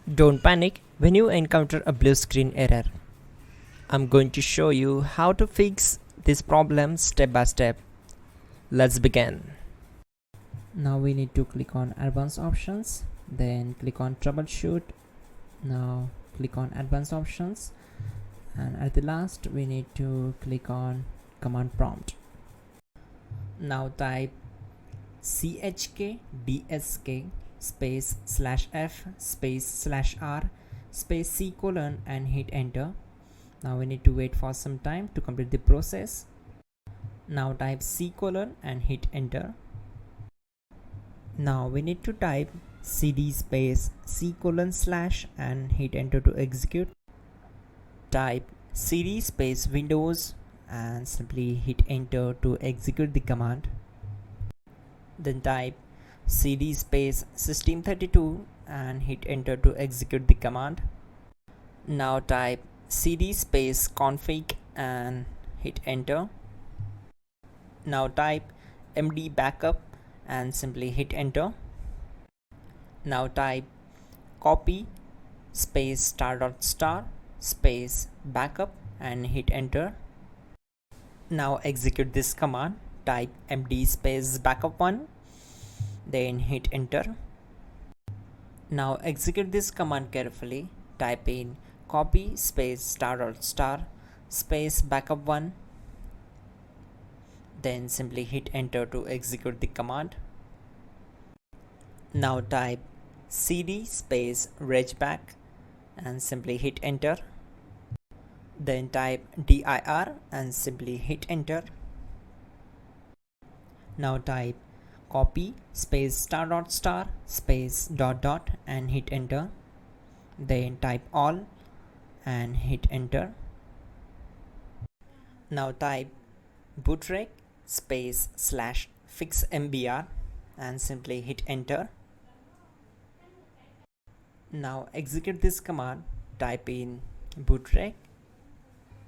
Don't panic when you encounter a blue screen error. I'm going to show you how to fix this problem step by step. Let's begin. Now we need to click on advanced options, then click on troubleshoot. Now click on advanced options, and at the last we need to click on command prompt. Now type chkdsk space /f space /r space c : and hit enter. Now we need to wait for some time to complete the process. Now type c : and hit enter. Now we need to type cd space c : / and hit enter to execute. Type cd space windows and simply hit enter to execute the command. Then type cd space system32 and hit enter to execute the command. Now type cd space config and hit enter. Now type md backup and simply hit enter. Now type copy space *** space backup and hit enter. Now execute this command. Type md space backup1, then hit enter. Now execute this command carefully. Type in copy space ** space backup1, then simply hit enter to execute the command. Now type cd space regback and simply hit enter. Then type dir and simply hit enter. Now type copy space ** space ... and hit enter. Then type all and hit enter. Now type bootrec space /fixmbr and simply hit enter. Now execute this command. Type in bootrec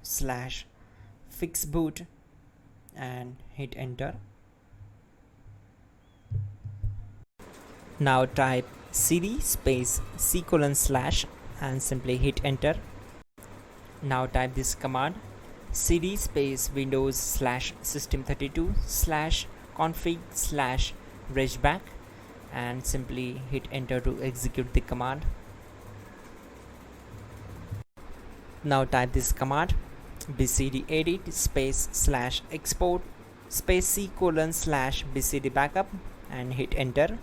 /fixboot and hit enter. Now type cd space c : / and simply hit enter. Now type this command cd space windows /system32 /config /regback and simply hit enter to execute the command. Now type this command bcdedit space /export space c : /bcd backup and hit enter.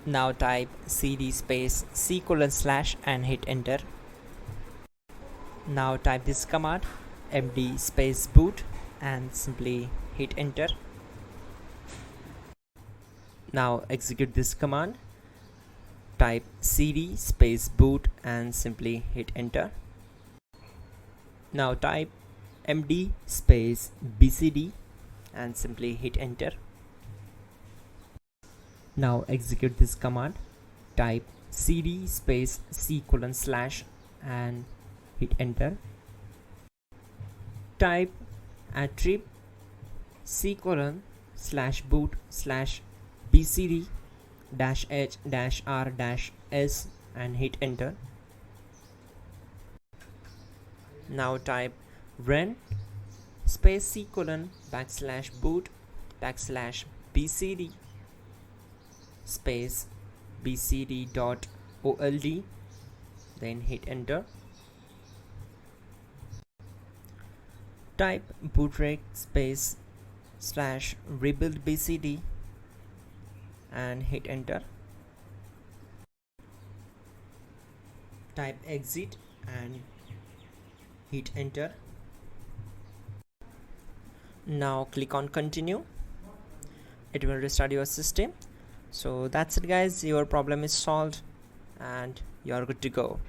Now type cd space c : / and hit enter. Now type this command md space boot and simply hit enter. Now execute this command. Type cd space boot and simply hit enter. Now type md space bcd and simply hit enter. Now execute this command. Type cd space c : / and hit enter. Type attrib c : /boot /bcd -h -r -s and hit enter. Now type run space c : /boot /bcd space bcd.old, then hit enter. Type bootrec space /rebuildbcd and hit enter. Type exit and hit enter. Now click on continue. It will restart your system. So that's it guys, your problem is solved and you are good to go.